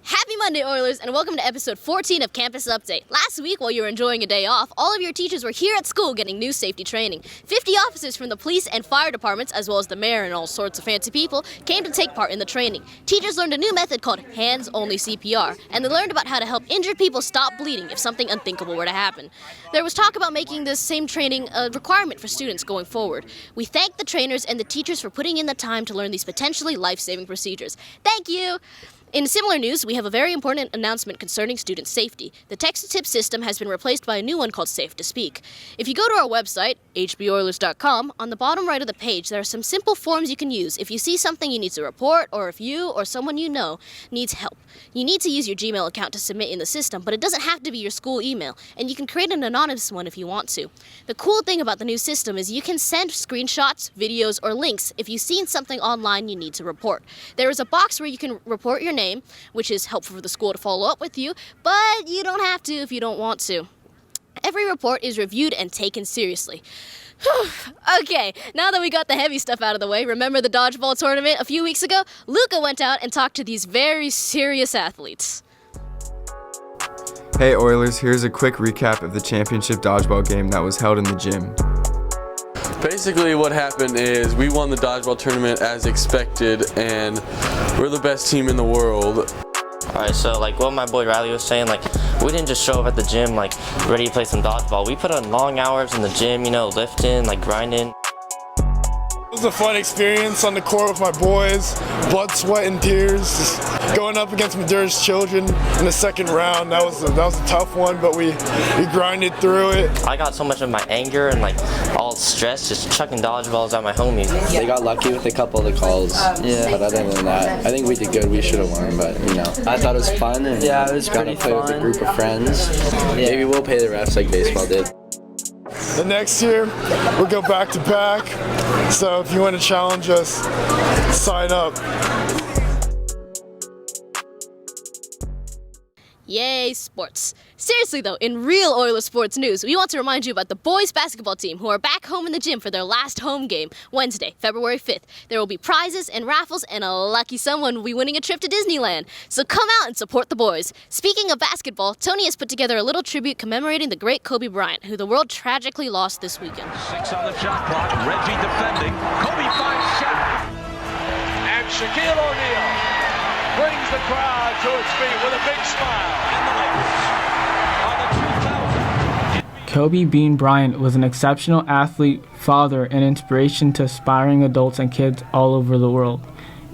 Happy Monday, Oilers, and welcome to episode 14 of Campus Update. Last week, while you were enjoying a day off, all of your teachers were here at school getting new safety training. 50 officers from the police and fire departments, as well as the mayor and all sorts of fancy people, came to take part in the training. Teachers learned a new method called hands-only CPR, and they learned about how to help injured people stop bleeding if something unthinkable were to happen. There was talk about making this same training a requirement for students going forward. We thank the trainers and the teachers for putting in the time to learn these potentially life-saving procedures. Thank you! In similar news, we have a very important announcement concerning student safety. The text-to-tip system has been replaced by a new one called Safe to Speak. If you go to our website, hboilers.com, on the bottom right of the page, there are some simple forms you can use if you see something you need to report or if you or someone you know needs help. You need to use your Gmail account to submit in the system, but it doesn't have to be your school email, and you can create an anonymous one if you want to. The cool thing about the new system is you can send screenshots, videos, or links if you've seen something online you need to report. There is a box where you can report your name, which is helpful for the school to follow up with you, but you don't have to if you don't want to. Every report is reviewed and taken seriously. Okay, now that we got the heavy stuff out of the way, remember the Dodgeball tournament a few weeks ago? Luca went out and talked to these very serious athletes. Hey Oilers, here's a quick recap of the championship dodgeball game that was held in the gym. Basically what happened is we won the dodgeball tournament as expected, and we're the best team in the world. Alright, so what my boy Riley was saying, we didn't just show up at the gym ready to play some dodgeball. We put in long hours in the gym, lifting, grinding. It was a fun experience on the court with my boys, blood, sweat, and tears. Just going up against Madura's children in the second round, that was a tough one, but we grinded through it. I got so much of my anger and all stress just chucking dodgeballs at my homies. They got lucky with a couple of the calls, but other than that, I think we did good. We should have won, but I thought it was fun, and yeah, it was got to play with a group of friends. Maybe we'll pay the refs like baseball did. The next year, we'll go back to back. So if you want to challenge us, sign up. Yay, sports. Seriously though, in real Oilers sports news, we want to remind you about the boys basketball team who are back home in the gym for their last home game, Wednesday, February 5th. There will be prizes and raffles, and a lucky someone will be winning a trip to Disneyland. So come out and support the boys. Speaking of basketball, Tony has put together a little tribute commemorating the great Kobe Bryant, who the world tragically lost this weekend. 6 on the shot clock, Reggie defending, Kobe finds shot, and Shaquille O'Neal brings the crowd to its feet with a big smile. And the Lakers are the 2000. Kobe Bean Bryant was an exceptional athlete, father, and inspiration to aspiring adults and kids all over the world.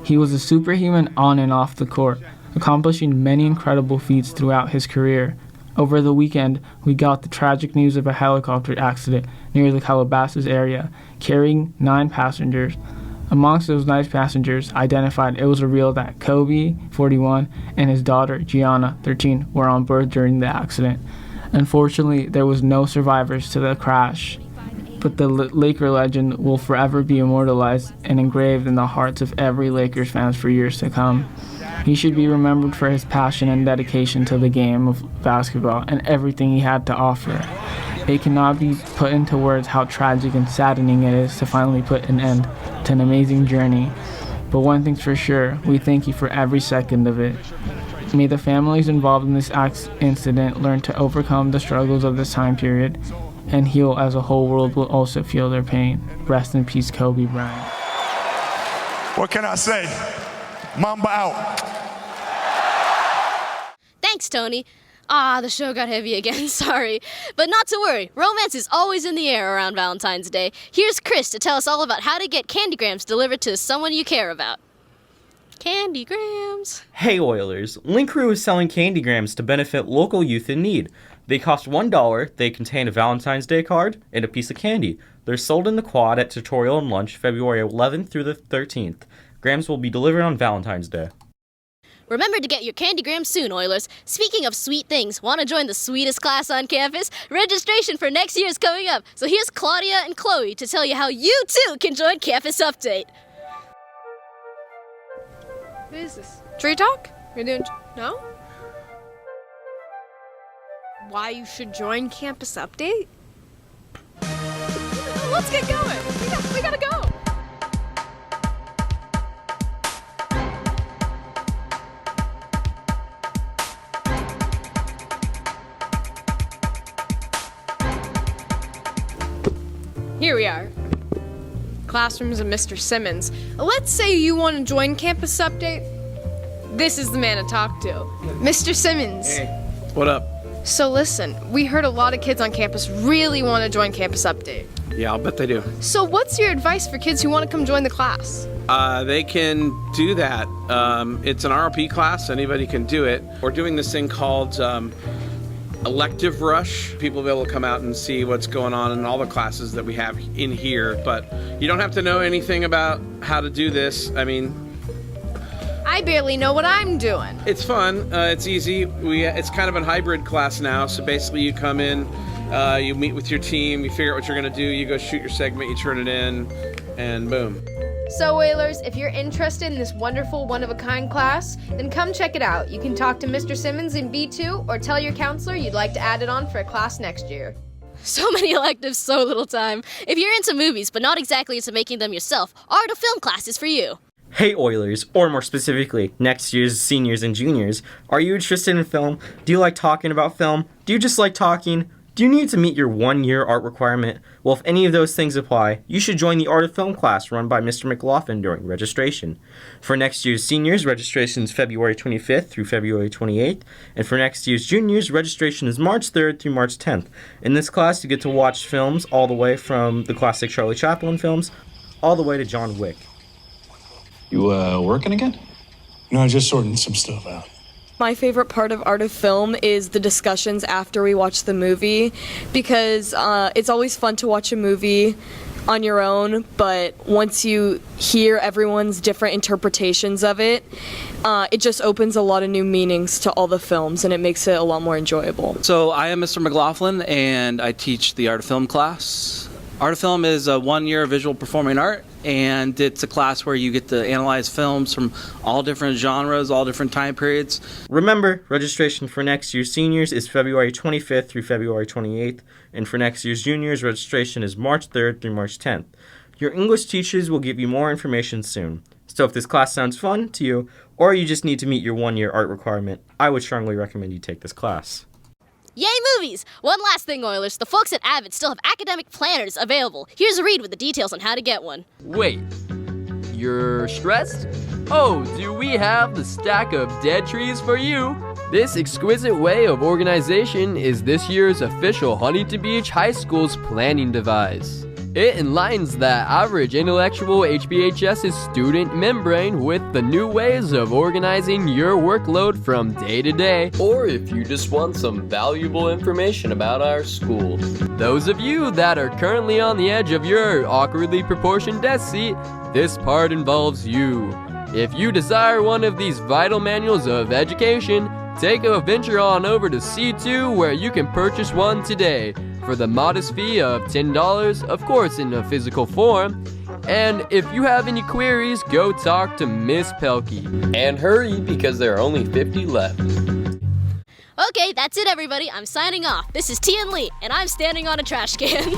He was a superhuman on and off the court, accomplishing many incredible feats throughout his career. Over the weekend, we got the tragic news of a helicopter accident near the Calabasas area, carrying 9 passengers. Amongst those 9 passengers, identified it was revealed that Kobe, 41, and his daughter, Gianna, 13, were on board during the accident. Unfortunately, there was no survivors to the crash, but the Laker legend will forever be immortalized and engraved in the hearts of every Lakers fans for years to come. He should be remembered for his passion and dedication to the game of basketball and everything he had to offer. It cannot be put into words how tragic and saddening it is to finally put an end to an amazing journey. But one thing's for sure, we thank you for every second of it. May the families involved in this incident learn to overcome the struggles of this time period and heal as a whole world will also feel their pain. Rest in peace, Kobe Bryant. What can I say? Mamba out. Thanks, Tony. The show got heavy again, sorry. But not to worry, romance is always in the air around Valentine's Day. Here's Chris to tell us all about how to get CandyGrams delivered to someone you care about. CandyGrams. Hey Oilers, Link Crew is selling CandyGrams to benefit local youth in need. They cost $1, they contain a Valentine's Day card, and a piece of candy. They're sold in the quad at Tutorial and Lunch, February 11th through the 13th. Grams will be delivered on Valentine's Day. Remember to get your CandyGrams soon, Oilers. Speaking of sweet things, want to join the sweetest class on campus? Registration for next year is coming up, so here's Claudia and Chloe to tell you how you too can join Campus Update. What is this? Tree Talk? You're doing... No? Why you should join Campus Update? Let's get going. We gotta go. Here we are. Classrooms of Mr. Simmons. Let's say you want to join Campus Update. This is the man to talk to. Mr. Simmons. Hey, what up? So listen, we heard a lot of kids on campus really want to join Campus Update. Yeah, I'll bet they do. So what's your advice for kids who want to come join the class? They can do that. It's an ROP class. Anybody can do it. We're doing this thing called elective rush. People will be able to come out and see what's going on in all the classes that we have in here. But you don't have to know anything about how to do this. I mean, I barely know what I'm doing. it's fun. It's easy. It's kind of a hybrid class now. So basically you come in, you meet with your team, you figure out what you're going to do, you go shoot your segment, you turn it in, and boom. So Whalers, if you're interested in this wonderful one-of-a-kind class, then come check it out. You can talk to Mr. Simmons in B2 or tell your counselor you'd like to add it on for a class next year. So many electives, so little time. If you're into movies, but not exactly into making them yourself, art of film class is for you. Hey Oilers, or more specifically, next year's seniors and juniors, are you interested in film? Do you like talking about film? Do you just like talking? Do you need to meet your 1-year art requirement? Well, if any of those things apply, you should join the Art of Film class run by Mr. McLaughlin during registration. For next year's seniors, registration is February 25th through February 28th, and for next year's juniors, registration is March 3rd through March 10th. In this class, you get to watch films all the way from the classic Charlie Chaplin films, all the way to John Wick. You working again? No, just sorting some stuff out. My favorite part of Art of Film is the discussions after we watch the movie, because it's always fun to watch a movie on your own, but once you hear everyone's different interpretations of it, it just opens a lot of new meanings to all the films, and it makes it a lot more enjoyable. So I am Mr. McLaughlin, and I teach the Art of Film class. Art of Film is a 1-year visual performing art, and it's a class where you get to analyze films from all different genres, all different time periods. Remember, registration for next year's seniors is February 25th through February 28th, and for next year's juniors, registration is March 3rd through March 10th. Your English teachers will give you more information soon. So if this class sounds fun to you, or you just need to meet your 1-year art requirement, I would strongly recommend you take this class. Yay movies! One last thing, Oilers. The folks at Avid still have academic planners available. Here's a read with the details on how to get one. Wait, you're stressed? Oh, do we have the stack of dead trees for you? This exquisite way of organization is this year's official Huntington Beach High School's planning device. It enlightens that average intellectual HBHS's student membrane with the new ways of organizing your workload from day to day, or if you just want some valuable information about our school. Those of you that are currently on the edge of your awkwardly proportioned desk seat, this part involves you. If you desire one of these vital manuals of education, take a venture on over to C2 where you can purchase one today for the modest fee of $10, of course in a physical form. And if you have any queries, go talk to Miss Pelkey. And hurry, because there are only 50 left. Okay, that's it everybody. I'm signing off. This is Tian Lee, and I'm standing on a trash can.